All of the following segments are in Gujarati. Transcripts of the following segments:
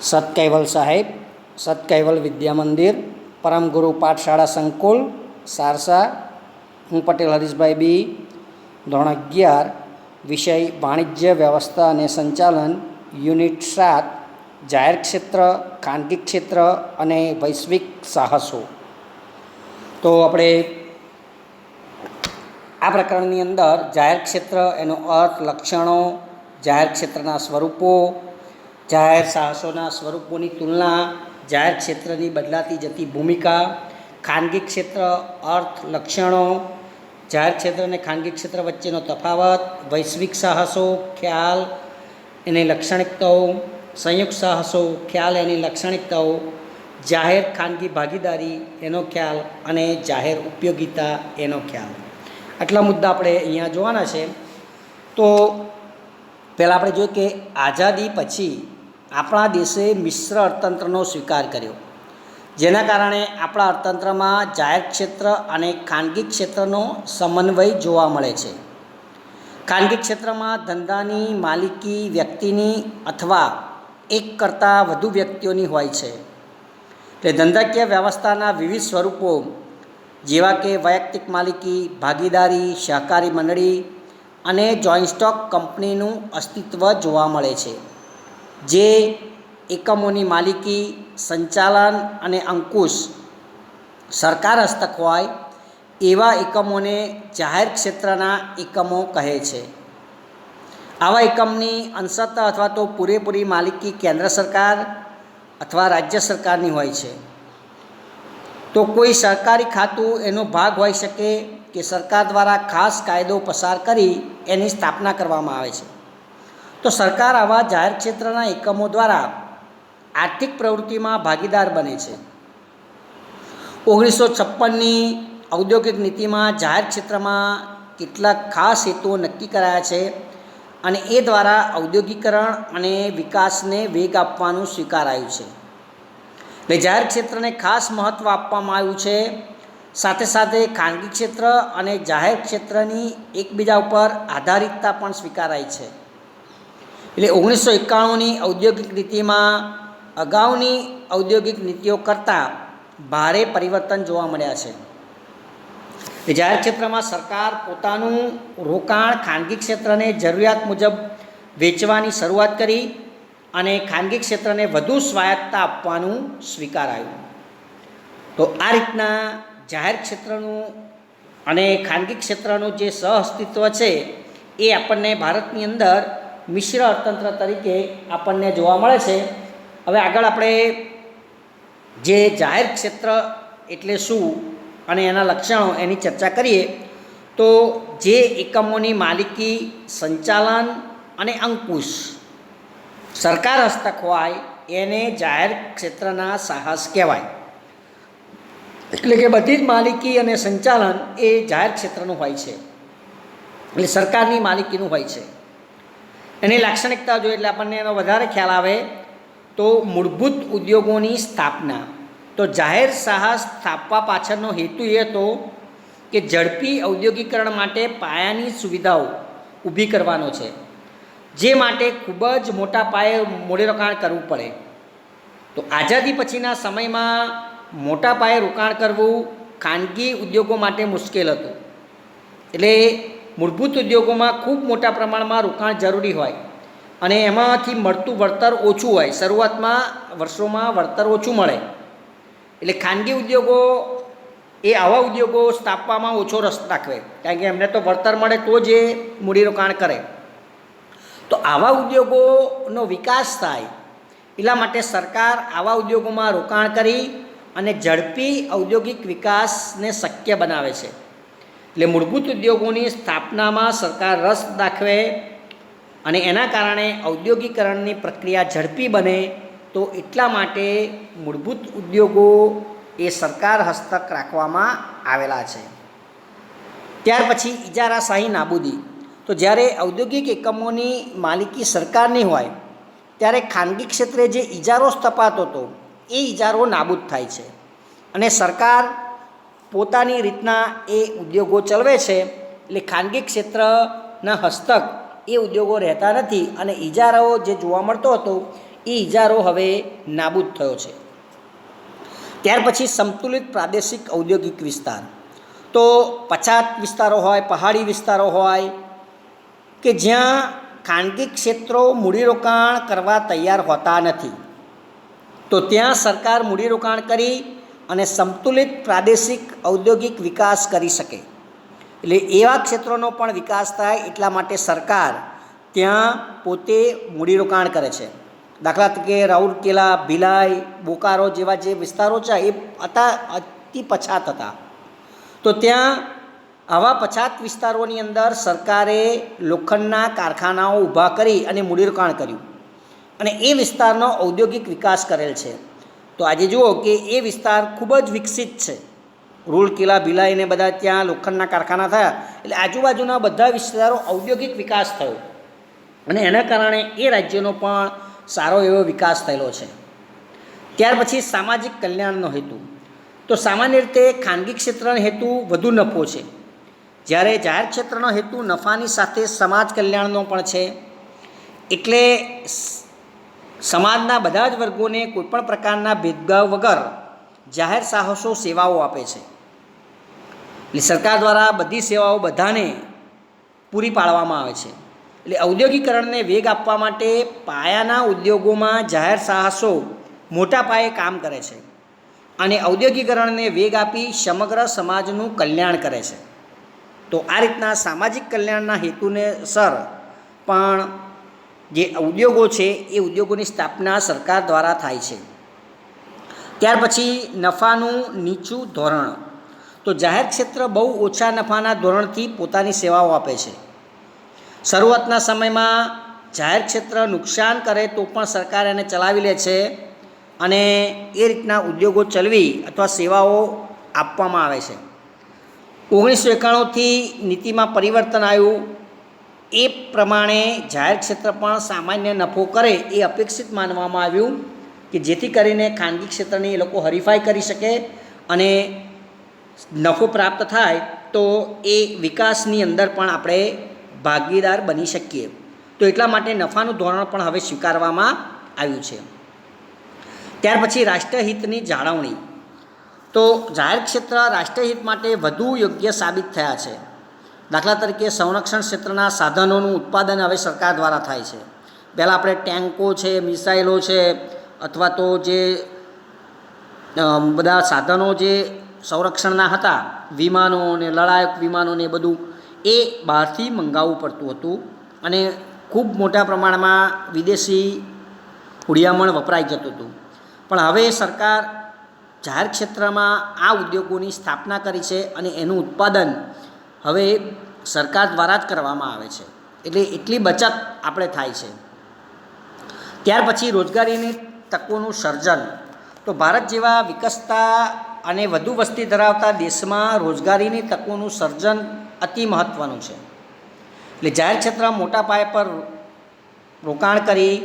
સત સાહેબ, સત વિદ્યા મંદિર, પરમ ગુરુ પાઠશાળા સંકુલ, સારસા. હું પટેલ હરીશભાઈ બી, ધોરણ 11, વિષય વાણિજ્ય વ્યવસ્થા અને સંચાલન, યુનિટ 7, જાહેર ક્ષેત્ર, ખાનગી ક્ષેત્ર અને વૈશ્વિક સાહસો. તો આપણે આ પ્રકરણની અંદર જાહેર ક્ષેત્ર, એનો અર્થ, લક્ષણો, જાહેર ક્ષેત્રના સ્વરૂપો, જાહેર સાહસોના સ્વરૂપોની તુલના, જાહેર ક્ષેત્રની બદલાતી જતી ભૂમિકા, ખાનગી ક્ષેત્ર, અર્થ, લક્ષણો, જાહેર ક્ષેત્ર અને ખાનગી ક્ષેત્ર વચ્ચેનો તફાવત, વૈશ્વિક સાહસો, ખ્યાલ, એની લાક્ષણિકતાઓ, સંયુક્ત સાહસો, ખ્યાલ, એની લાક્ષણિકતાઓ, જાહેર ખાનગી ભાગીદારી, એનો ખ્યાલ, અને જાહેર ઉપયોગિતા, એનો ખ્યાલ. આટલા મુદ્દા આપણે અહીંયા જોવાના છે. તો પહેલાં આપણે જોઈએ કે આઝાદી પછી આપણા દેશે મિશ્ર અર્થતંત્રનો સ્વીકાર કર્યો, જેના કારણે આપણા અર્થતંત્રમાં જાહેર ક્ષેત્ર અને ખાનગી ક્ષેત્રનો સમન્વય જોવા મળે છે. ખાનગી ક્ષેત્રમાં ધંધાની માલિકી વ્યક્તિની અથવા એક કરતાં વધુ વ્યક્તિઓની હોય છે. એટલે ધંધાકીય વ્યવસ્થાના વિવિધ સ્વરૂપો જેવા કે વૈયક્તિક માલિકી, ભાગીદારી, સહકારી મંડળી અને જોઈન્ટ સ્ટોક કંપનીનું અસ્તિત્વ જોવા મળે છે. જે એકમોની માલિકી, સંચાલન અને અંકુશ સરકાર હસ્તક હોય એવા એકમોને જાહેર ક્ષેત્રના એકમો કહે છે. આવા એકમની અંશતઃ અથવા તો પૂરેપૂરી માલિકી કેન્દ્ર સરકાર અથવા રાજ્ય સરકારની હોય છે. તો કોઈ સરકારી ખાતું એનો ભાગ હોઈ શકે કે સરકાર દ્વારા ખાસ કાયદો પસાર કરી એની સ્થાપના કરવામાં આવે છે. તો સરકાર આવા જાહેર ક્ષેત્રના એકમો દ્વારા આર્થિક પ્રવૃત્તિમાં ભાગીદાર બને છે. 1956ની ઔદ્યોગિક નીતિમાં જાહેર ક્ષેત્રમાં કેટલાક ખાસ હેતુઓ નક્કી કરાયા છે અને એ દ્વારા ઔદ્યોગિકરણ અને વિકાસને વેગ આપવાનું સ્વીકારાયું છે. એટલે જાહેર ક્ષેત્રને ખાસ મહત્ત્વ આપવામાં આવ્યું છે. સાથે સાથે ખાનગી ક્ષેત્ર અને જાહેર ક્ષેત્રની એકબીજા ઉપર આધારિતતા પણ સ્વીકારાઈ છે. એટલે 1991ની ઔદ્યોગિક નીતિમાં અગાઉની ઔદ્યોગિક નીતિઓ કરતાં ભારે પરિવર્તન જોવા મળ્યા છે. જાહેર ક્ષેત્રમાં સરકાર પોતાનું રોકાણ ખાનગી ક્ષેત્રને જરૂરિયાત મુજબ વેચવાની શરૂઆત કરી અને ખાનગી ક્ષેત્રને વધુ સ્વાયત્તતા આપવાનું સ્વીકારાયું. તો આ રીતના જાહેર ક્ષેત્રનું અને ખાનગી ક્ષેત્રનું જે સહઅસ્તિત્વ છે એ આપણને ભારતની અંદર મિશ્ર અર્થતંત્ર તરીકે આપણને જોવા મળે છે. હવે આગળ આપણે જે જાહેર ક્ષેત્ર એટલે શું અને એના લક્ષણો એની ચર્ચા કરીએ. તો જે એકમોની માલિકી, સંચાલન અને અંકુશ સરકાર હસ્તક હોય એને જાહેર ક્ષેત્રના સાહસ કહેવાય. એટલે કે બધી જ માલિકી અને સંચાલન એ જાહેર ક્ષેત્રનું હોય છે, એટલે સરકારની માલિકીનું હોય છે. એની લાક્ષણિકતા જોઈએ એટલે આપણને એનો વધારે ખ્યાલ આવે. તો મૂળભૂત ઉદ્યોગોની સ્થાપના. તો જાહેર સાહસ સ્થાપવા પાછળનો હેતુ એ હતો કે ઝડપી ઔદ્યોગિકરણ માટે પાયાની સુવિધાઓ ઊભી કરવાનો છે, જે માટે ખૂબ જ મોટા પાયે મૂડીરોકાણ કરવું પડે. તો આઝાદી પછીના સમયમાં મોટા પાયે રોકાણ કરવું ખાનગી ઉદ્યોગો માટે મુશ્કેલ હતું. એટલે મૂળભૂત ઉદ્યોગોમાં ખૂબ મોટા પ્રમાણમાં રોકાણ જરૂરી હોય અને એમાંથી મળતું વળતર ઓછું હોય. શરૂઆતમાં વર્ષોમાં વળતર ઓછું મળે. એટલે ખાનગી ઉદ્યોગો એ આવા ઉદ્યોગો સ્થાપવામાં ઓછો રસ દાખવે, કારણ કે એમને તો વળતર મળે તો જ એ મૂડીરોકાણ કરે. તો આવા ઉદ્યોગોનો વિકાસ થાય એટલા માટે સરકાર આવા ઉદ્યોગોમાં રોકાણ કરી અને ઝડપી ઔદ્યોગિક વિકાસને શક્ય બનાવે છે. એટલે મૂળભૂત ઉદ્યોગોની સ્થાપનામાં સરકાર રસ દાખવે અને એના કારણે ઔદ્યોગિકરણની પ્રક્રિયા ઝડપી બને. તો એટલા માટે મૂળભૂત ઉદ્યોગો એ સરકાર હસ્તક રાખવામાં આવેલા છે. ત્યાર પછી ઇજારાશાહી નાબૂદી. તો જ્યારે ઔદ્યોગિક એકમોની માલિકી સરકારની હોય ત્યારે ખાનગી ક્ષેત્રે જે ઇજારો સ્થપાતો હતો એ ઇજારો નાબૂદ થાય છે અને સરકાર પોતાની રીતના એ ઉદ્યોગો ચલાવે છે. એટલે ખાનગી ક્ષેત્રના હસ્તક એ ઉદ્યોગો રહેતા નથી અને ઇજારાઓ જે જોવા મળતો હતો એ ઇજારો હવે નાબૂદ થયો છે. ત્યાર પછી સંતુલિત પ્રાદેશિક ઔદ્યોગિક વિસ્તાર. તો પછાત વિસ્તારો હોય, પહાડી વિસ્તારો હોય કે જ્યાં ખાનગી ક્ષેત્રો મૂડીરોકાણ કરવા તૈયાર હોતા નથી, તો ત્યાં સરકાર મૂડીરોકાણ કરી અને સંતુલિત પ્રાદેશિક ઔદ્યોગિક વિકાસ કરી શકે. એટલે એવા ક્ષેત્રોનો પણ વિકાસ થાય એટલા માટે સરકાર ત્યાં પોતે મૂડીરોકાણ કરે છે. દાખલા તરીકે રાઉરકેલા, ભિલાઈ, બોકારો જેવા જે વિસ્તારો છે એ અતિ પછાત હતા, તો ત્યાં આવા પછાત વિસ્તારોની અંદર સરકારે લોખંડના કારખાનાઓ ઊભા કરી અને મૂડીરોકાણ કર્યું અને એ વિસ્તારનો ઔદ્યોગિક વિકાસ કરેલ છે. તો આજે જુઓ કે એ વિસ્તાર ખૂબ જ વિકસિત છે. રૂરકેલા, ભિલાઈને બધા ત્યાં લોખંડના કારખાના થયા એટલે આજુબાજુના બધા વિસ્તારો ઔદ્યોગિક વિકાસ થયો અને એના કારણે એ રાજ્યનો પણ સારો એવો વિકાસ થયેલો છે. ત્યાર પછી સામાજિક કલ્યાણનો હેતુ. તો સામાન્ય રીતે ખાનગી ક્ષેત્રનો હેતુ વધુ નફો છે, જ્યારે જાહેર ક્ષેત્રનો હેતુ નફાની સાથે સમાજ કલ્યાણનો પણ છે. એટલે સમાજના બધા જ વર્ગોને કોઈપણ પ્રકારના ભેદભાવ વગર જાહેર સાહસો સેવાઓ આપે છે. એટલે સરકાર દ્વારા બધી સેવાઓ બધાને પૂરી પાડવામાં આવે છે. એટલે ઔદ્યોગિકરણને વેગ આપવા માટે પાયાના ઉદ્યોગોમાં જાહેર સાહસો મોટા પાયે કામ કરે છે અને ઔદ્યોગિકરણને વેગ આપી સમગ્ર સમાજનું કલ્યાણ કરે છે. તો આ રીતના સામાજિક કલ્યાણના હેતુને સર પણ જે ઉદ્યોગો છે એ ઉદ્યોગોની સ્થાપના સરકાર દ્વારા થાય છે. ત્યાર પછી નફાનું નીચું ધોરણ. તો જાહેર ક્ષેત્ર બહુ ઓછા નફાના ધોરણથી પોતાની સેવાઓ આપે છે. શરૂઆતના સમયમાં જાહેર ક્ષેત્ર નુકસાન કરે તો પણ સરકાર એને ચલાવી લે છે અને એ રીતના ઉદ્યોગો ચલાવી અથવા સેવાઓ આપવામાં આવે છે. 1991થી નીતિમાં પરિવર્તન આવ્યું. એ પ્રમાણે જાહેર ક્ષેત્ર પણ સામાન્ય નફો કરે એ અપેક્ષિત માનવામાં આવ્યું કે જેથી કરીને ખાનગી ક્ષેત્રની એ લોકો હરીફાઈ કરી શકે અને નફો પ્રાપ્ત થાય તો એ વિકાસની અંદર પણ આપણે ભાગીદાર બની શકીએ. તો એટલા માટે નફાનું ધોરણ પણ હવે સ્વીકારવામાં આવ્યું છે. ત્યાર પછી રાષ્ટ્રહિતની જાળવણી. તો જાહેર ક્ષેત્ર રાષ્ટ્રહિત માટે વધુ યોગ્ય સાબિત થયા છે. દાખલા તરીકે સંરક્ષણ ક્ષેત્રના સાધનોનું ઉત્પાદન હવે સરકાર દ્વારા થાય છે. પહેલાં આપણે ટેન્કો છે, મિસાઇલો છે અથવા તો જે બધા સાધનો જે સંરક્ષણના હતા, વિમાનો ને લડાયક વિમાનો ને બધું, એ બહારથી મંગાવવું પડતું હતું અને ખૂબ મોટા પ્રમાણમાં વિદેશી હુડિયામણ વપરાઈ જતું હતું. પણ હવે સરકાર જાહેર ક્ષેત્રમાં આ ઉદ્યોગોની સ્થાપના કરી છે અને એનું ઉત્પાદન હવે સરકાર દ્વારા જ કરવામાં આવે છે. એટલે એટલી બચત આપણે થાય છે. ત્યાર પછી રોજગારીની તકોનું સર્જન. તો ભારત જેવા વિકસતા અને વધુ વસ્તી ધરાવતા દેશમાં રોજગારીની તકોનું સર્જન અતિ મહત્ત્વનું છે. એટલે જાહેર ક્ષેત્ર મોટા પાયે પર રોકાણ કરી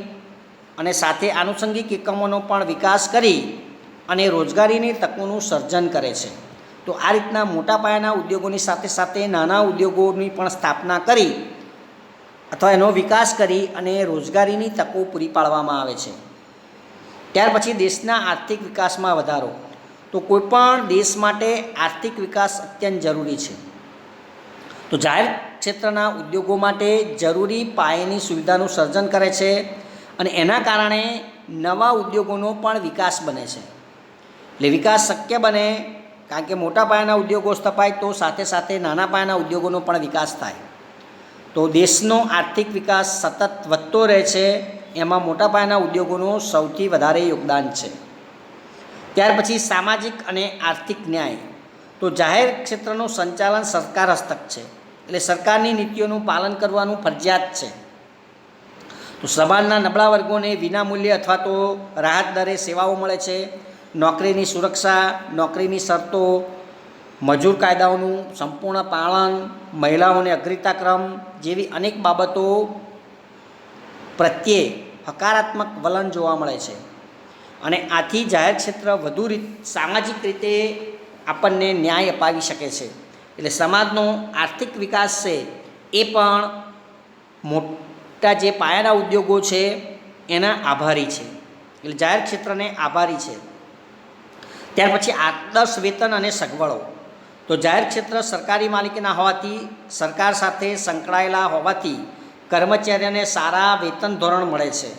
અને સાથે આનુષંગિક એકમોનો પણ વિકાસ કરી અને રોજગારીની તકોનું સર્જન કરે છે. તો આ રીતના મોટા પાયાના ઉદ્યોગોની સાથે સાથે નાના ઉદ્યોગોની પણ સ્થાપના કરી અથવા એનો વિકાસ કરી અને રોજગારીની તકો પૂરી પાડવામાં આવે છે. ત્યાર પછી દેશના આર્થિક વિકાસમાં વધારો. તો કોઈપણ દેશ માટે આર્થિક વિકાસ અત્યંત જરૂરી છે. તો જાહેર ક્ષેત્રના ઉદ્યોગો માટે જરૂરી પાયાની સુવિધાનું સર્જન કરે છે અને એના કારણે નવા ઉદ્યોગોનો પણ વિકાસ બને છે. એટલે વિકાસ શક્ય બને કારણ કે મોટા પાયાના ઉદ્યોગો સ્થપાય તો સાથે સાથે નાના પાયાના ઉદ્યોગોનો પણ વિકાસ થાય. તો દેશનો આર્થિક વિકાસ સતત વધતો રહે છે. એમાં મોટા પાયાના ઉદ્યોગોનું સૌથી વધારે યોગદાન છે. ત્યાર પછી સામાજિક અને આર્થિક ન્યાય. તો જાહેર ક્ષેત્રનું સંચાલન સરકાર હસ્તક છે. એટલે સરકારની નીતિઓનું પાલન કરવાનું ફરજિયાત છે. તો સમાજના નબળા વર્ગોને વિનામૂલ્યે અથવા તો રાહત દરે સેવાઓ મળે છે. નોકરીની સુરક્ષા, નોકરીની શરતો, મજૂર કાયદાઓનું સંપૂર્ણ પાલન, મહિલાઓને અગ્રતાક્રમ જેવી અનેક બાબતો પ્રત્યે હકારાત્મક વલણ જોવા મળે છે અને આથી જાહેર ક્ષેત્ર વધુ સામાજિક રીતે આપણને ન્યાય અપાવી શકે છે. એટલે સમાજનો આર્થિક વિકાસ છે એ પણ મોટા જે પાયાના ઉદ્યોગો છે એના આભારી છે, એટલે જાહેર ક્ષેત્રને આભારી છે. ત્યાર પછી આદર્શ વેતન અને સગવડો. તો જાહેર ક્ષેત્ર સરકારી માલિકીના હોવાથી, સરકાર સાથે સંકળાયેલા હોવાથી કર્મચારીઓને સારા વેતન ધોરણ મળે છે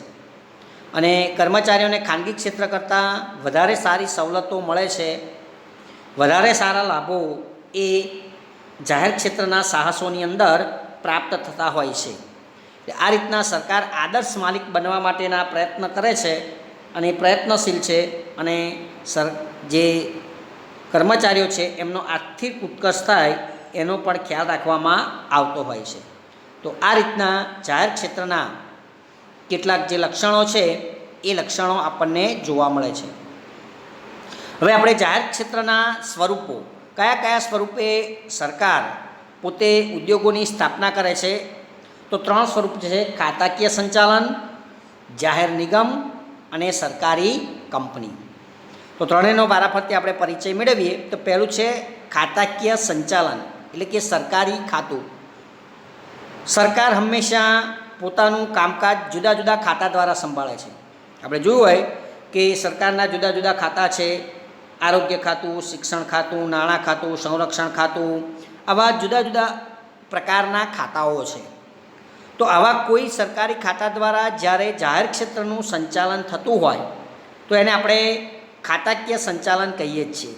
અને કર્મચારીઓને ખાનગી ક્ષેત્ર કરતાં વધારે સારી સવલતો મળે છે. વધારે સારા લાભો એ જાહેર ક્ષેત્રના સાહસોની અંદર પ્રાપ્ત થતા હોય છે. આ રીતના સરકાર આદર્શ માલિક બનવા માટેના પ્રયત્ન કરે છે અને પ્રયત્નશીલ છે અને જે કર્મચારીઓ છે એમનો આર્થિક ઉત્કર્ષ થાય એનો પણ ખ્યાલ રાખવામાં આવતો હોય છે. તો આ રીતના જાહેર ક્ષેત્રના કેટલાક જે લક્ષણો છે એ લક્ષણો આપણને જોવા મળે છે. હવે આપણે જાહેર ક્ષેત્રના સ્વરૂપો, કયા કયા સ્વરૂપે સરકાર પોતે ઉદ્યોગોની સ્થાપના કરે છે, તો 3 સ્વરૂપ છે: ખાતાકીય સંચાલન, જાહેર નિગમ અને સરકારી કંપની. તો ત્રણેયનો વારાફરતી આપણે પરિચય મેળવીએ. તો પહેલું છે ખાતાકીય સંચાલન, એટલે કે સરકારી ખાતું. સરકાર હંમેશા પોતાનું કામકાજ જુદા જુદા ખાતા દ્વારા સંભાળે છે. આપણે જોયું હોય કે સરકારના જુદા જુદા ખાતા છે: આરોગ્ય ખાતું, શિક્ષણ ખાતું, નાણાં ખાતું, સંરક્ષણ ખાતું, આવા જુદા જુદા પ્રકારના ખાતાઓ છે. તો આવા કોઈ સરકારી ખાતા દ્વારા જ્યારે જાહેર ક્ષેત્રનું સંચાલન થતું હોય તો એને આપણે ખાતાકીય સંચાલન કહીએ જ છીએ.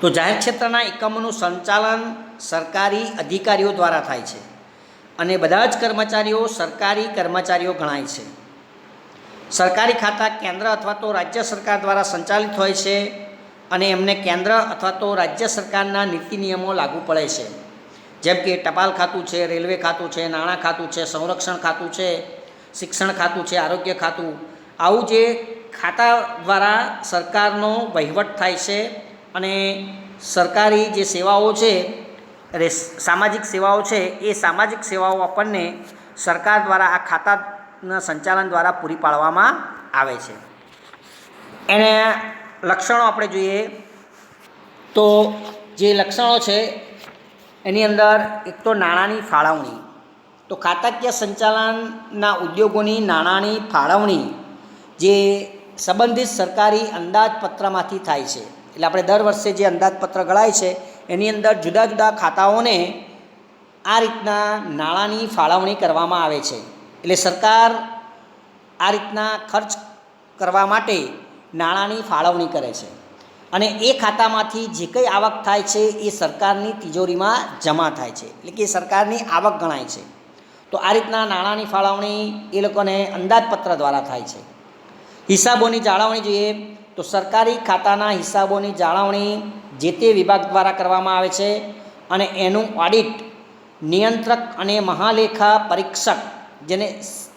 તો જાહેર ક્ષેત્રના એકમોનું સંચાલન સરકારી અધિકારીઓ દ્વારા થાય છે અને બધા જ કર્મચારીઓ સરકારી કર્મચારીઓ ગણાય છે. સરકારી ખાતા કેન્દ્ર અથવા તો રાજ્ય સરકાર દ્વારા સંચાલિત હોય છે અને એમને કેન્દ્ર અથવા તો રાજ્ય સરકારના નીતિ નિયમો લાગુ પડે છે. જેમ કે ટપાલ ખાતું છે, રેલવે ખાતું છે, નાણાં ખાતું છે, સંરક્ષણ ખાતું છે, શિક્ષણ ખાતું છે, આરોગ્ય ખાતું. આવું જે ખાતા દ્વારા સરકારનો વહીવટ થાય છે અને સરકારી જે સેવાઓ છે, સામાજિક સેવાઓ છે, એ સામાજિક સેવાઓ આપણને સરકાર દ્વારા આ ખાતાના સંચાલન દ્વારા પૂરી પાડવામાં આવે છે. એને લક્ષણો આપણે જોઈએ તો જે લક્ષણો છે એની અંદર એક તો નાણાંની ફાળવણી. તો ખાતાકીય સંચાલનના ઉદ્યોગોની નાણાંની ફાળવણી જે સંબંધિત સરકારી અંદાજપત્રમાંથી થાય છે. એટલે આપણે દર વર્ષે જે અંદાજપત્ર ઘડાય છે એની અંદર જુદા જુદા ખાતાઓને આ રીતના નાણાંની ફાળવણી કરવામાં આવે છે. એટલે સરકાર આ રીતના ખર્ચ કરવા માટે નાણાંની ફાળવણી કરે છે અને એ ખાતામાંથી જે કંઈ આવક થાય છે એ સરકારની તિજોરીમાં જમા થાય છે, એટલે કે સરકારની આવક ગણાય છે. તો આ રીતના નાણાંની ફાળવણી એ લોકોને અંદાજપત્ર દ્વારા થાય છે. હિસાબોની જાળવણી જોઈએ તો સરકારી ખાતાના હિસાબોની જાળવણી જે તે વિભાગ દ્વારા કરવામાં આવે છે અને એનું ઓડિટ નિયંત્રક અને મહાલેખા પરીક્ષક, જેને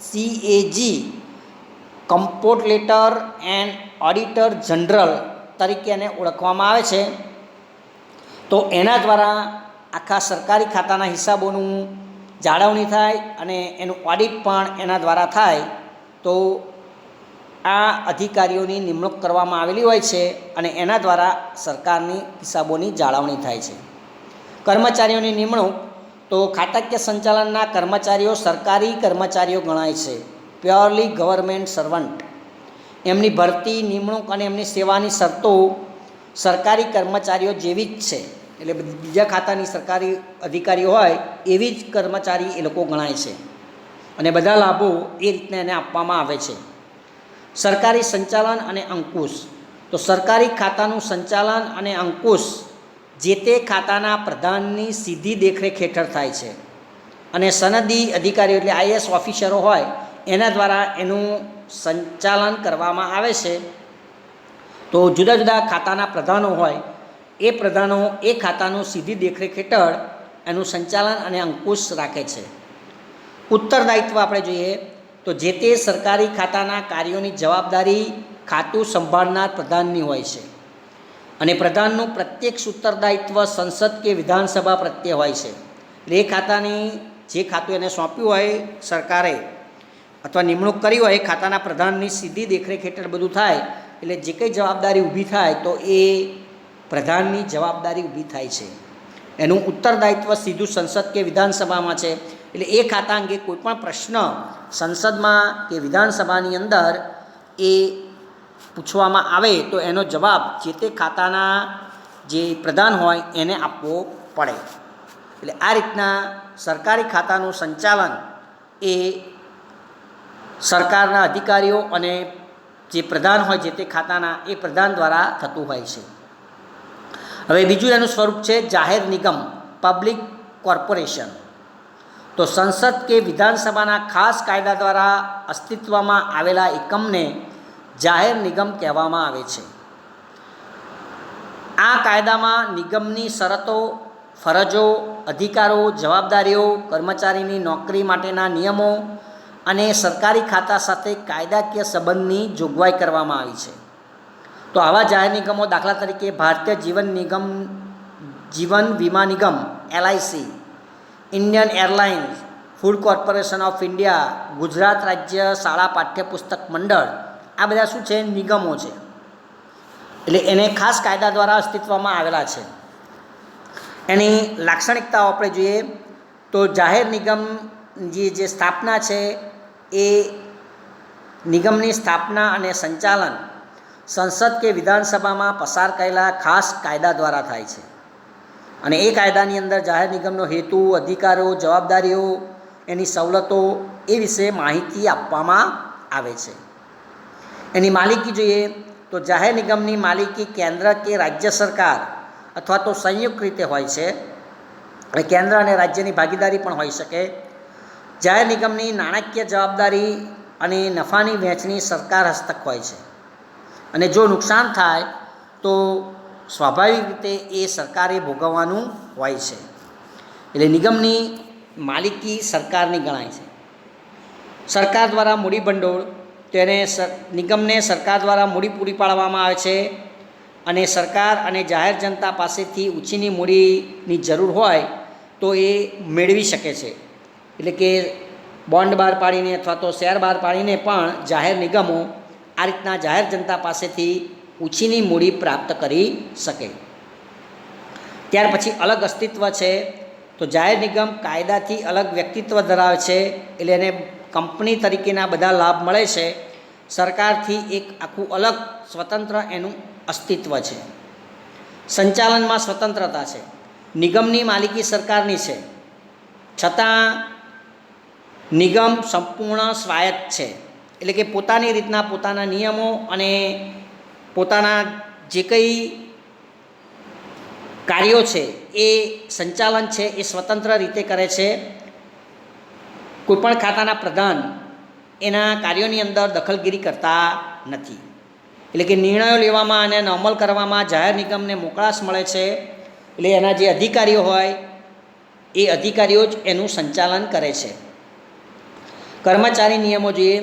CAG કમ્પોર્ટલેટર એન્ડ ઓડિટર જનરલ તરીકે એને ઓળખવામાં આવે છે. તો એના દ્વારા આખા સરકારી ખાતાના હિસાબોનું જાળવણી થાય અને એનું ઓડિટ પણ એના દ્વારા થાય. તો આ અધિકારીઓની નિમણૂક કરવામાં આવેલી હોય છે અને એના દ્વારા સરકારની હિસાબોની જાળવણી થાય છે. કર્મચારીઓની નિમણૂક. તો ખાતાકીય સંચાલનના કર્મચારીઓ સરકારી કર્મચારીઓ ગણાય છે, પ્યોરલી ગવર્મેન્ટ સર્વન્ટ. એમની ભરતી, નિમણૂક અને એમની સેવાની શરતો સરકારી કર્મચારીઓ જેવી જ છે. એટલે બીજા ખાતાની સરકારી અધિકારીઓ હોય એવી જ કર્મચારી એ લોકો ગણાય છે અને બધા લાભો એ રીતના એને આપવામાં આવે છે. સરકારી સંચાલન અને અંકુશ. તો સરકારી ખાતાનું સંચાલન અને અંકુશ જે તે ખાતાના પ્રધાનની સીધી દેખરેખ હેઠળ થાય છે અને સનદી અધિકારીઓ એટલે IAS ઓફિસરો હોય એના દ્વારા એનું સંચાલન કરવામાં આવે છે. તો જુદા જુદા ખાતાના પ્રધાનો હોય એ પ્રધાનો એ ખાતાનું સીધી દેખરેખ હેઠળ એનું સંચાલન અને અંકુશ રાખે છે. ઉત્તરદાયિત્વ આપણે જોઈએ તો જે તે સરકારી ખાતાના કાર્યોની જવાબદારી ખાતું સંભાળનાર પ્રધાનની હોય છે અને પ્રધાનનું પ્રત્યક્ષ ઉત્તરદાયિત્વ સંસદ કે વિધાનસભા પ્રત્યે હોય છે. એટલે એ ખાતાની જે ખાતું એને સોંપ્યું હોય સરકારે અથવા નિમણૂક કરી હોય એ ખાતાના પ્રધાનની સીધી દેખરેખ હેઠળ બધું થાય. એટલે જે કંઈ જવાબદારી ઊભી થાય તો એ પ્રધાનની જવાબદારી ઊભી થાય છે. એનું ઉત્તરદાયિત્વ સીધું સંસદ કે વિધાનસભામાં છે એટલે એ ખાતા અંગે કોઈ પણ પ્રશ્ન સંસદમાં કે વિધાનસભાની અંદર એ પૂછવામાં આવે તો એનો જવાબ જે તે ખાતાના જે પ્રધાન હોય એને આપવો પડે. એટલે આ રીતના સરકારી ખાતાનું સંચાલન એ સરકારના અધિકારીઓ અને જે પ્રધાન હોય જે તે ખાતાના એ પ્રધાન દ્વારા થતું હોય છે. હવે બીજું એનું સ્વરૂપ છે જાહેર નિગમ, પબ્લિક કોર્પોરેશન. તો સંસદ કે વિધાનસભાના ખાસ કાયદા દ્વારા અસ્તિત્વમાં આવેલા એકમને જાહેર નિગમ કહેવામાં આવે છે. આ કાયદામાં નિગમની શરતો, ફરજો, અધિકારો, જવાબદારીઓ, કર્મચારીની નોકરી માટેના નિયમો અને સરકારી ખાતા સાથે કાયદાકીય સંબંધની જોગવાઈ કરવામાં આવી છે. તો આવા જાહેર નિગમો દાખલા તરીકે ભારતીય જીવન વીમા નિગમ LIC, Indian airlines, food corporation of India, Gujarat રાજ્ય શાળા પાઠ્યપુસ્તક મંડળ, આ બધા શું છે? નિગમો છે. એટલે એને ખાસ કાયદા દ્વારા અસ્તિત્વમાં આવેલા છે. એની લાક્ષણિકતાઓ આપણે જોઈએ તો જાહેર નિગમની જે સ્થાપના છે એ નિગમની સ્થાપના અને સંચાલન સંસદ કે વિધાનસભામાં પસાર કરેલા ખાસ કાયદા દ્વારા થાય છે. અને એ કાયદાની અંદર જાહેર નિગમનો હેતુ, અધિકારો, જવાબદારીઓ, એની સવલતો એ વિશે માહિતી આપવામાં આવે છે. એની માલિકી જોઈએ તો જાહેર નિગમની માલિકી કેન્દ્ર કે રાજ્ય સરકાર અથવા તો સંયુક્ત રીતે હોય છે. કેન્દ્ર અને રાજ્યની ભાગીદારી પણ હોઈ શકે. જાહેર નિગમની નાણાકીય જવાબદારી અને નફાની વહેંચણી સરકાર હસ્તક હોય છે. અને જો નુકસાન થાય તો સ્વાભાવિક રીતે એ સરકારે ભોગવવાનું હોય છે. એટલે નિગમની માલિકી સરકારની ગણાય છે. સરકાર દ્વારા મૂડી ભંડોળ, તેને નિગમને સરકાર દ્વારા મૂડી પૂરી પાડવામાં આવે છે અને સરકાર અને જાહેર જનતા પાસેથી ઉછીની મૂડીની જરૂર હોય તો એ મેળવી શકે છે. એટલે કે બોન્ડ બહાર પાડીને અથવા તો શેર બહાર પાડીને પણ જાહેર નિગમો આ રીતના જાહેર જનતા પાસેથી ઉછીની મૂડી પ્રાપ્ત કરી શકે. ત્યાર પછી અલગ અસ્તિત્વ છે. તો જાહેર નિગમ કાયદાથી અલગ વ્યક્તિત્વ ધરાવે છે. એટલે એને કંપની તરીકેના બધા લાભ મળે છે. સરકારથી એક આખું અલગ સ્વતંત્ર એનું અસ્તિત્વ છે. સંચાલનમાં સ્વતંત્રતા છે. નિગમની માલિકી સરકારની છે, છતાં નિગમ સંપૂર્ણ સ્વાયત્ત છે. એટલે કે પોતાની રીતના પોતાના નિયમો અને પોતાના જે કંઈ કાર્યો છે એ સંચાલન છે એ સ્વતંત્ર રીતે કરે છે. કોઈપણ ખાતાના પ્રધાન એના કાર્યોની અંદર દખલગીરી કરતા નથી. એટલે કે નિર્ણયો લેવામાં અને એનો અમલ કરવામાં જાહેર નિગમને મોકળાશ મળે છે. એટલે એના જે અધિકારીઓ હોય એ અધિકારીઓ જ એનું સંચાલન કરે છે. કર્મચારી નિયમો જોઈએ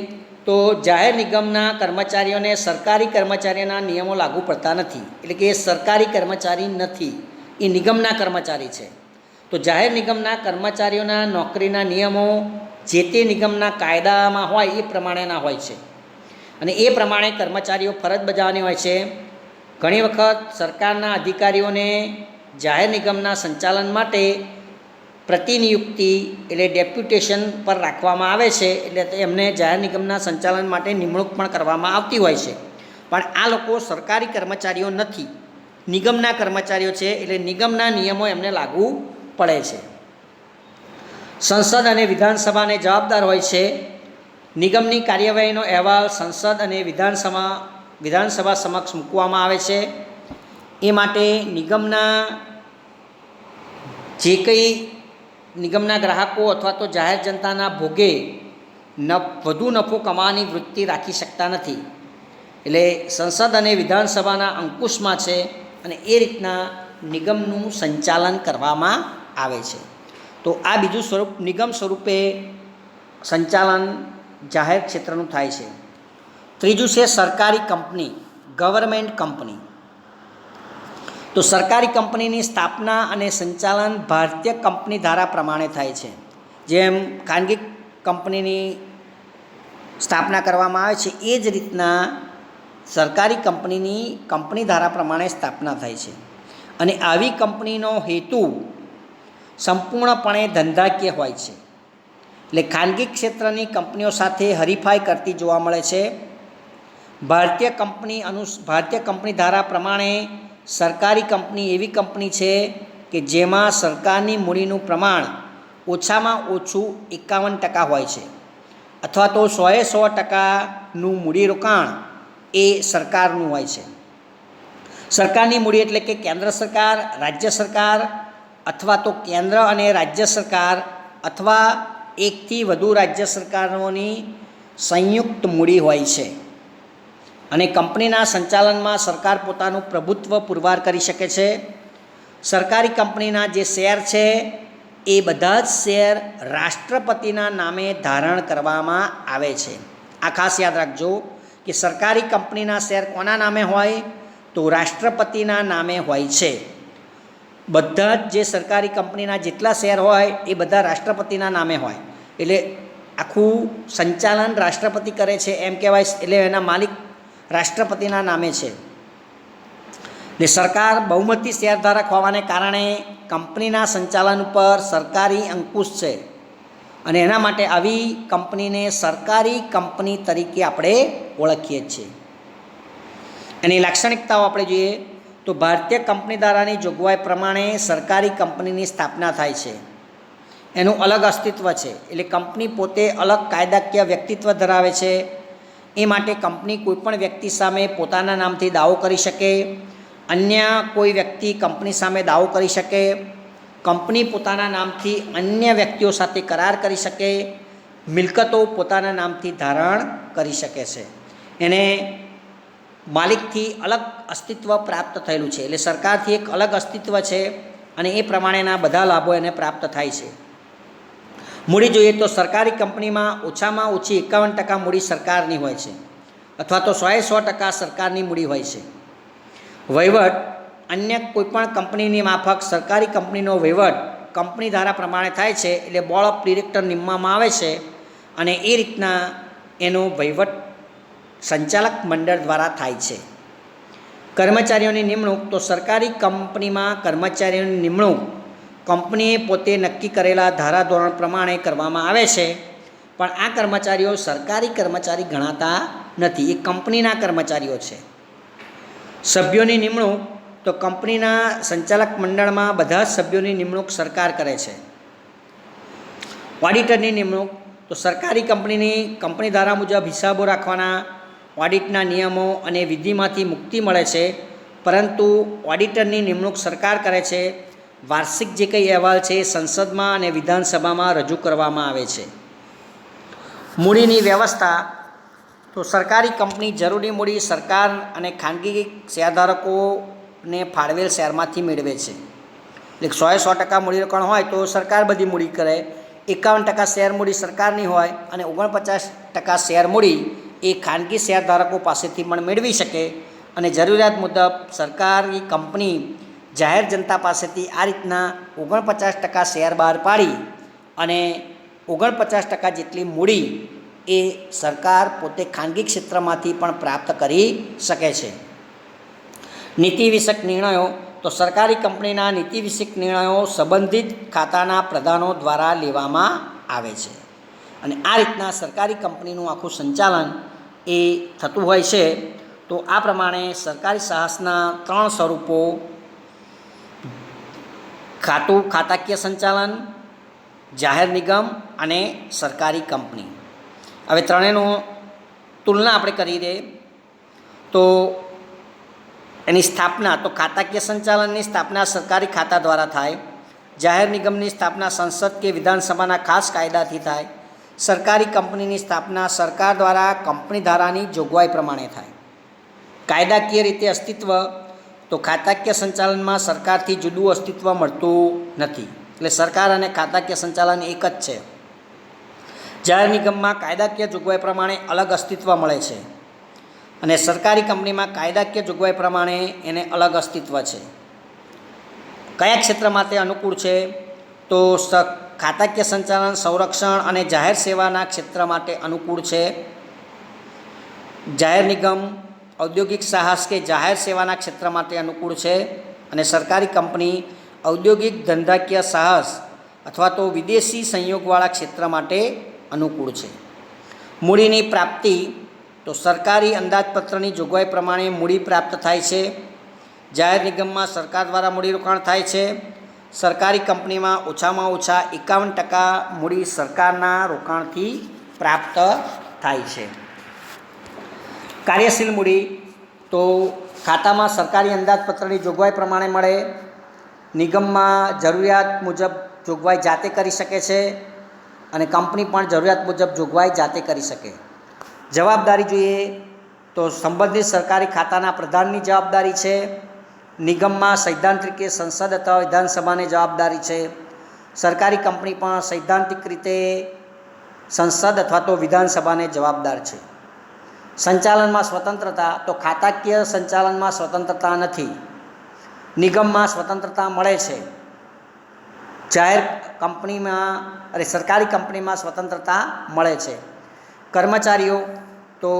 તો જાહેર નિગમના કર્મચારીઓને સરકારી કર્મચારીઓના નિયમો લાગુ પડતા નથી. એટલે કે એ સરકારી કર્મચારી નથી, એ નિગમના કર્મચારી છે. તો જાહેર નિગમના કર્મચારીઓના નોકરીના નિયમો જે તે નિગમના કાયદામાં હોય એ પ્રમાણેના હોય છે અને એ પ્રમાણે કર્મચારીઓ ફરજ બજાવવાની હોય છે. ઘણી વખત સરકારના અધિકારીઓને જાહેર નિગમના સંચાલન માટે પ્રતિનિયુક્તિ એટલે ડેપ્યુટેશન પર રાખવામાં આવે છે. એટલે એમને જાહેર નિગમના સંચાલન માટે નિમણૂક પણ કરવામાં આવતી હોય છે. પણ આ લોકો સરકારી કર્મચારીઓ નથી, નિગમના કર્મચારીઓ છે. એટલે નિગમના નિયમો એમને લાગુ પડે છે. સંસદ અને વિધાનસભાને જવાબદાર હોય છે. નિગમની કાર્યવાહીનો અહેવાલ સંસદ અને વિધાનસભા સમક્ષ મૂકવામાં આવે છે. એ માટે નિગમના જે કંઈ નિગમના ગ્રાહકો અથવા તો જાહેર જનતાના ભોગે વધુ નફો કમાવાની વૃત્તિ રાખી શકતા નથી. એટલે સંસદ અને વિધાનસભાના અંકુશમાં છે અને એ રીતના નિગમનું સંચાલન કરવામાં આવે છે. તો આ બીજું સ્વરૂપ નિગમ સ્વરૂપે સંચાલન જાહેર ક્ષેત્રનું થાય છે. ત્રીજું છે સરકારી કંપની, ગવર્મેન્ટ કંપની. તો સરકારી કંપનીની સ્થાપના અને સંચાલન ભારતીય કંપની ધારા પ્રમાણે થાય છે. જેમ ખાનગી કંપનીની સ્થાપના કરવામાં આવે છે એ જ રીતના સરકારી કંપનીની કંપની ધારા પ્રમાણે સ્થાપના થાય છે. અને આવી કંપનીનો હેતુ સંપૂર્ણપણે ધંધાકીય હોય છે. એટલે ખાનગી ક્ષેત્રની કંપનીઓ સાથે હરીફાઈ કરતી જોવા મળે છે. ભારતીય કંપની ધારા પ્રમાણે સરકારી કંપની એવી કંપની છે કે જેમાં સરકારની મૂડીનું પ્રમાણ ઓછામાં ઓછું 51% હોય છે, અથવા તો 100% મૂડીરોકાણ એ સરકારનું હોય છે. સરકારની મૂડી એટલે કે કેન્દ્ર સરકાર, રાજ્ય સરકાર અથવા તો કેન્દ્ર અને રાજ્ય સરકાર અથવા એકથી વધુ રાજ્ય સરકારોની સંયુક્ત મૂડી હોય છે. અને કંપનીના સંચાલનમાં સરકાર પોતાનું પ્રભુત્વ પુરવાર કરી શકે છે. સરકારી કંપનીના જે શેર છે એ બધા જ શેર રાષ્ટ્રપતિના નામે ધારણ કરવામાં આવે છે. આ ખાસ યાદ રાખજો કે સરકારી કંપનીના શેર કોના નામે હોય તો રાષ્ટ્રપતિના નામે હોય છે. બધા જ જે સરકારી કંપનીના જેટલા શેર હોય એ બધા રાષ્ટ્રપતિના નામે હોય, એટલે આખું સંચાલન રાષ્ટ્રપતિ કરે છે એમ કહેવાય. એટલે એના માલિક રાષ્ટ્રપતિના નામે છે. ને સરકાર બહુમતી શેરધારક હોવાને કારણે કંપનીના સંચાલન ઉપર સરકારી અંકુશ છે, અને એના માટે આવી કંપનીને સરકારી કંપની તરીકે આપણે ઓળખીએ છીએ. એની લાક્ષણિકતાઓ આપણે જોઈએ તો ભારતીય કંપની ધારાની જોગવાઈ પ્રમાણે સરકારી કંપનીની સ્થાપના થાય છે. એનું અલગ અસ્તિત્વ છે, એટલે કંપની પોતે અલગ કાયદાકીય વ્યક્તિત્વ ધરાવે છે. એ માટે કંપની કોઈપણ વ્યક્તિ સામે પોતાના નામથી દાવો કરી શકે, અન્ય કોઈ વ્યક્તિ કંપની સામે દાવો કરી શકે, કંપની પોતાના નામથી અન્ય વ્યક્તિઓ સાથે કરાર કરી શકે, મિલકતો પોતાના નામથી ધારણ કરી શકે છે. એને માલિકથી અલગ અસ્તિત્વ પ્રાપ્ત થયેલું છે, એટલે સરકારથી એક અલગ અસ્તિત્વ છે અને એ પ્રમાણેના બધા લાભો એને પ્રાપ્ત થાય છે. મૂડી જોઈએ તો સરકારી કંપનીમાં ઓછામાં ઓછી 51% મૂડી સરકારની હોય છે, અથવા તો 100% સરકારની મૂડી હોય છે. વહીવટ અન્ય કોઈપણ કંપનીની માફક સરકારી કંપનીનો વહીવટ કંપની ધારા પ્રમાણે થાય છે, એટલે બોર્ડ ઓફ ડિરેક્ટર નિમવામાં આવે છે અને એ રીતના એનો વહીવટ સંચાલક મંડળ દ્વારા થાય છે. કર્મચારીઓની નિમણૂક તો સરકારી કંપનીમાં કર્મચારીઓની નિમણૂક કંપનીએ પોતે નક્કી કરેલા ધારાધોરણ પ્રમાણે કરવામાં આવે છે, પણ આ કર્મચારીઓ સરકારી કર્મચારી ગણાતા નથી, એ કંપનીના કર્મચારીઓ છે. સભ્યોની નિમણૂક તો કંપનીના સંચાલક મંડળમાં બધા જ સભ્યોની નિમણૂક સરકાર કરે છે. ઓડિટરની નિમણૂક તો સરકારી કંપની ધારા મુજબ હિસાબો રાખવાના ઓડિટના નિયમો અને વિધિમાંથી મુક્તિ મળે છે, પરંતુ ઓડિટરની નિમણૂક સરકાર કરે છે. વાર્ષિક જે કંઈ અહેવાલ છે એ સંસદમાં અને વિધાનસભામાં રજૂ કરવામાં આવે છે. મૂડીની વ્યવસ્થા તો સરકારી કંપની જરૂરી મૂડી સરકાર અને ખાનગી શેરધારકોને ફાળવેલ શેરમાંથી મેળવે છે. એટલે 100% મૂડીરોકાણ હોય તો સરકાર બધી મૂડી કરે, 51% શેર મૂડી સરકારની હોય અને 49% શેર મૂડી એ ખાનગી શેરધારકો પાસેથી પણ મેળવી શકે. અને જરૂરિયાત મુજબ સરકારી કંપની જાહેર જનતા પાસેથી આ રીતના 49% શેર બહાર પાડી અને 49% જેટલી મૂડી એ સરકાર પોતે ખાનગી ક્ષેત્રમાંથી પણ પ્રાપ્ત કરી શકે છે. નીતિ વિષયક નિર્ણયો તો સરકારી કંપનીના નીતિ વિષયક નિર્ણયો સંબંધિત ખાતાના પ્રધાનો દ્વારા લેવામાં આવે છે, અને આ રીતના સરકારી કંપનીનું આખું સંચાલન એ થતું હોય છે. તો આ પ્રમાણે સરકારી સાહસના 3 સ્વરૂપો ખાતાકીય સંચાલન, જાહેર નિગમ અને સરકારી કંપની. હવે ત્રણેયનો તુલના આપણે કરી દઈએ તો એની સ્થાપના તો ખાતાકીય સંચાલનની સ્થાપના સરકારી ખાતા દ્વારા થાય, જાહેર નિગમની સ્થાપના સંસદ કે વિધાનસભાના ખાસ કાયદાથી થાય, સરકારી કંપનીની સ્થાપના સરકાર દ્વારા કંપની ધારાની જોગવાઈ પ્રમાણે થાય. કાયદાકીય રીતે અસ્તિત્વ તો ખાતાકીય સંચાલનમાં સરકારથી જુદું અસ્તિત્વ મળતું નથી, એટલે સરકાર અને ખાતાકીય સંચાલન એક જ છે. જાહેર નિગમમાં કાયદાકીય જોગવાઈ પ્રમાણે અલગ અસ્તિત્વ મળે છે, અને સરકારી કંપનીમાં કાયદાકીય જોગવાઈ પ્રમાણે એને અલગ અસ્તિત્વ છે. કયા ક્ષેત્ર માટે અનુકૂળ છે તો ખાતાકીય સંચાલન સંરક્ષણ અને જાહેર સેવાના ક્ષેત્ર માટે અનુકૂળ છે. જાહેર નિગમ ઔદ્યોગિક સાહસ કે જાહેર સેવાના ક્ષેત્ર માટે અનુકૂળ છે, અને સરકારી કંપની ઔદ્યોગિક ધંધાકીય સાહસ અથવા તો વિદેશી સંયોગવાળા ક્ષેત્ર માટે અનુકૂળ છે. મૂડીની પ્રાપ્તિ તો સરકારી અંદાજપત્રની જોગવાઈ પ્રમાણે મૂડી પ્રાપ્ત થાય છે. જાહેર નિગમમાં સરકાર દ્વારા મૂડીરોકાણ થાય છે. સરકારી કંપનીમાં ઓછામાં ઓછા 51% મૂડી સરકારના રોકાણથી પ્રાપ્ત થાય છે. કાર્યશીલ મૂડી તો ખાતામાં સરકારી અંદાજપત્રની જોગવાઈ પ્રમાણે મળે. નિગમમાં જરૂરિયાત મુજબ જોગવાઈ જાતે કરી શકે છે અને કંપની પણ જરૂરિયાત મુજબ જોગવાઈ જાતે કરી શકે. જવાબદારી જોઈએ તો સંબંધિત સરકારી ખાતાના પ્રધાનની જવાબદારી છે. નિગમમાં સૈદ્ધાંતિક રીતે સંસદ અથવા વિધાનસભાની જવાબદારી છે. સરકારી કંપની પણ સૈદ્ધાંતિક રીતે સંસદ અથવા તો વિધાનસભાને જવાબદાર છે. સંચાલનમાં સ્વતંત્રતા તો ખાતાકીય સંચાલનમાં સ્વતંત્રતા નથી. નિગમમાં સ્વતંત્રતા મળે છે. જાહેર કંપનીમાં સરકારી કંપનીમાં સ્વતંત્રતા મળે છે. કર્મચારીઓ તો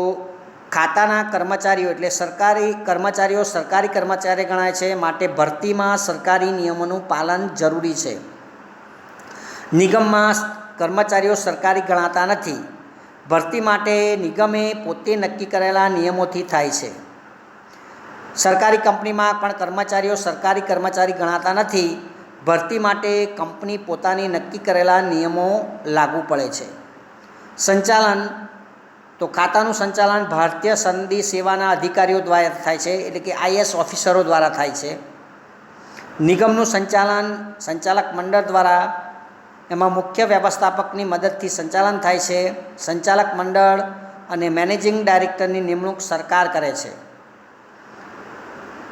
ખાતાના કર્મચારીઓ એટલે સરકારી કર્મચારીઓ સરકારી કર્મચારી ગણાય છે, માટે ભરતીમાં સરકારી નિયમોનું પાલન જરૂરી છે. નિગમમાં કર્મચારીઓ સરકારી ગણાતા નથી. ભરતી માટે નિગમે પોતે નક્કી કરેલા નિયમોથી થાય છે. સરકારી કંપનીમાં પણ કર્મચારીઓ સરકારી કર્મચારી ગણાતા નથી. ભરતી માટે કંપની પોતાની નક્કી કરેલા નિયમો લાગુ પડે છે. સંચાલન તો ખાતાનું સંચાલન ભારતીય સનદી સેવાના અધિકારીઓ દ્વારા થાય છે, એટલે કે IAS ઓફિસરો દ્વારા થાય છે. નિગમનું સંચાલન સંચાલક મંડળ દ્વારા, એમાં મુખ્ય વ્યવસ્થાપકની મદદથી સંચાલન થાય છે. સંચાલક મંડળ અને મેનેજિંગ ડાયરેક્ટરની નિમણૂક સરકાર કરે છે.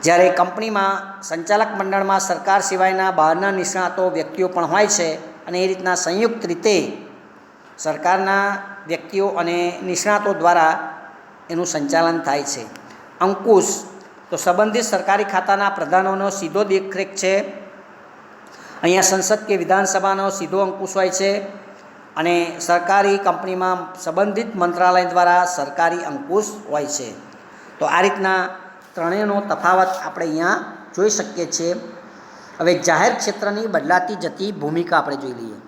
જ્યારે કંપનીમાં સંચાલક મંડળમાં સરકાર સિવાયના બહારના નિષ્ણાતો વ્યક્તિઓ પણ હોય છે અને એ રીતના સંયુક્ત રીતે સરકારના વ્યક્તિઓ અને નિષ્ણાતો દ્વારા એનું સંચાલન થાય છે. અંકુશ તો સંબંધિત સરકારી ખાતાના પ્રધાનોનો સીધો દેખરેખ છે. અહીંયા સંસદ કે વિધાનસભાનો સીધો અંકુશ હોય છે અને સરકારી કંપનીમાં સંબંધિત મંત્રાલય દ્વારા સરકારી અંકુશ હોય છે. તો આ રીતના ત્રણેયનો તફાવત આપણે અહીંયા જોઈ શકીએ છીએ. હવે જાહેર ક્ષેત્રની બદલાતી જતી ભૂમિકા આપણે જોઈ લઈએ.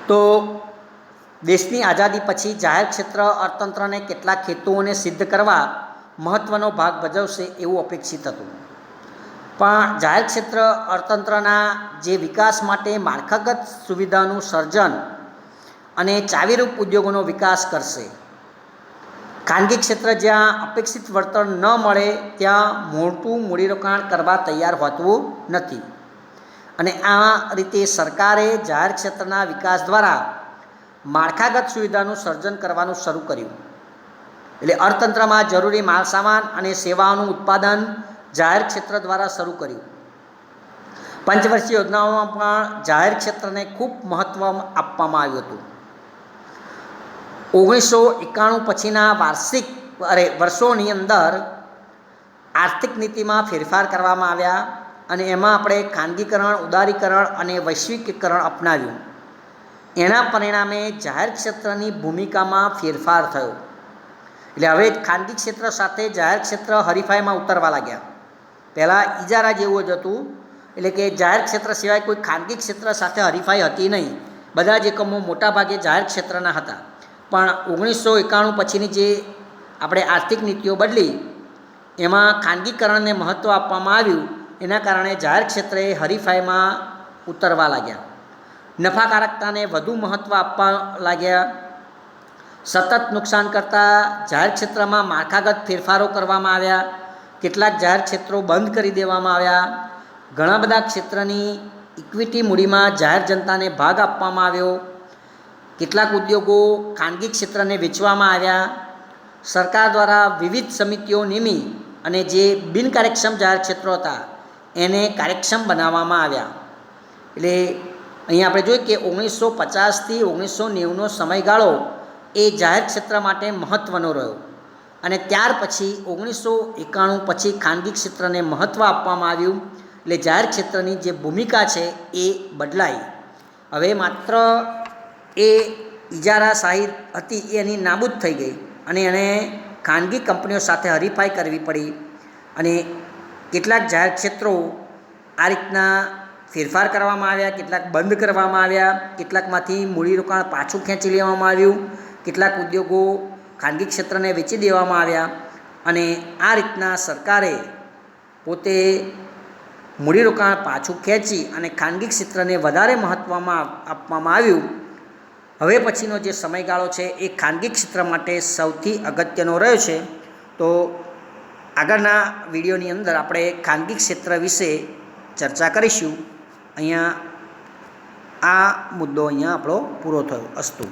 તો દેશની આઝાદી પછી જાહેર ક્ષેત્ર અર્થતંત્રને કેટલાક હેતુઓને સિદ્ધ કરવા મહત્ત્વનો ભાગ ભજવશે એવું અપેક્ષિત હતું. પણ જાહેર ક્ષેત્ર અર્થતંત્રના જે વિકાસ માટે માળખાગત સુવિધાનું સર્જન અને ચાવીરૂપ ઉદ્યોગોનો વિકાસ કરશે. ખાનગી ક્ષેત્ર જ્યાં અપેક્ષિત વળતર ન મળે ત્યાં મોટું મૂડીરોકાણ કરવા તૈયાર હોતું નથી. અને આ રીતે સરકારે જાહેર ક્ષેત્રના વિકાસ દ્વારા માળખાગત સુવિધાનું સર્જન કરવાનું શરૂ કર્યું. એટલે અર્થતંત્રમાં જરૂરી માલસામાન અને સેવાઓનું ઉત્પાદન જાહેર ક્ષેત્ર દ્વારા શરૂ કર્યું. પંચવર્ષીય યોજનાઓમાં પણ જાહેર ક્ષેત્રને ખૂબ મહત્ત્વ આપવામાં આવ્યું હતું. 1991 પછીના વર્ષોની અંદર આર્થિક નીતિમાં ફેરફાર કરવામાં આવ્યા અને એમાં આપણે ખાનગીકરણ, ઉદારીકરણ અને વૈશ્વિકીકરણ અપનાવ્યું. એના પરિણામે જાહેર ક્ષેત્રની ભૂમિકામાં ફેરફાર થયો. એટલે હવે ખાનગી ક્ષેત્ર સાથે જાહેર ક્ષેત્ર હરીફાઈમાં ઉતરવા લાગ્યા. પહેલાં ઇજારા જેવું જ હતું, એટલે કે જાહેર ક્ષેત્ર સિવાય કોઈ ખાનગી ક્ષેત્ર સાથે હરીફાઈ હતી નહીં. બધા જ એકમો મોટાભાગે જાહેર ક્ષેત્રના હતા. પણ 1991 પછીની જે આપણે આર્થિક નીતિઓ બદલી એમાં ખાનગીકરણને મહત્ત્વ આપવામાં આવ્યું. એના કારણે જાહેર ક્ષેત્રે હરીફાઈમાં ઉતરવા લાગ્યા. નફાકારકતાને વધુ મહત્ત્વ આપવા લાગ્યા. સતત નુકસાન કરતાં જાહેર ક્ષેત્રમાં માળખાગત ફેરફારો કરવામાં આવ્યા. કેટલાક જાહેર ક્ષેત્રો બંધ કરી દેવામાં આવ્યા. ઘણા બધા ક્ષેત્રની ઇક્વિટી મૂડીમાં જાહેર જનતાને ભાગ આપવામાં આવ્યો. કેટલાક ઉદ્યોગો ખાનગી ક્ષેત્રને વેચવામાં આવ્યા. સરકાર દ્વારા વિવિધ સમિતિઓ નિમી અને જે બિનકાર્યક્ષમ જાહેર ક્ષેત્રો હતા એને કાર્યક્ષમ બનાવવામાં આવ્યા. એટલે અહીંયા આપણે જોઈએ કે 1950થી 1990નો સમયગાળો એ જાહેર ક્ષેત્ર માટે મહત્ત્વનો રહ્યો. અને ત્યાર પછી 1991 પછી ખાનગી ક્ષેત્રને મહત્ત્વ આપવામાં આવ્યું. એટલે જાહેર ક્ષેત્રની જે ભૂમિકા છે એ બદલાઈ. હવે માત્ર એ ઇજારાશાહી હતી એની નાબૂદ થઈ ગઈ અને એણે ખાનગી કંપનીઓ સાથે હરીફાઈ કરવી પડી. અને કેટલાક જાહેર ક્ષેત્રો આ રીતના ફેરફાર કરવામાં આવ્યા, કેટલાક બંધ કરવામાં આવ્યા, કેટલાકમાંથી મૂડીરોકાણ પાછું ખેંચી લેવામાં આવ્યું, કેટલાક ઉદ્યોગો ખાનગી ક્ષેત્રને વેચી દેવામાં આવ્યા અને આ રીતના સરકારે પોતે મૂડીરોકાણ પાછું ખેંચી અને ખાનગી ક્ષેત્રને વધારે મહત્ત્વમાં આપવામાં આવ્યું. હવે પછીનો જે સમયગાળો છે એ ખાનગી ક્ષેત્ર માટે સૌથી અગત્યનો રહ્યો છે. તો આગળના વિડીયોની અંદર આપણે ખાનગી ક્ષેત્ર વિશે ચર્ચા કરીશું. અહીંયા આ મુદ્દો આપણો પૂરો થયો. અસ્તુ.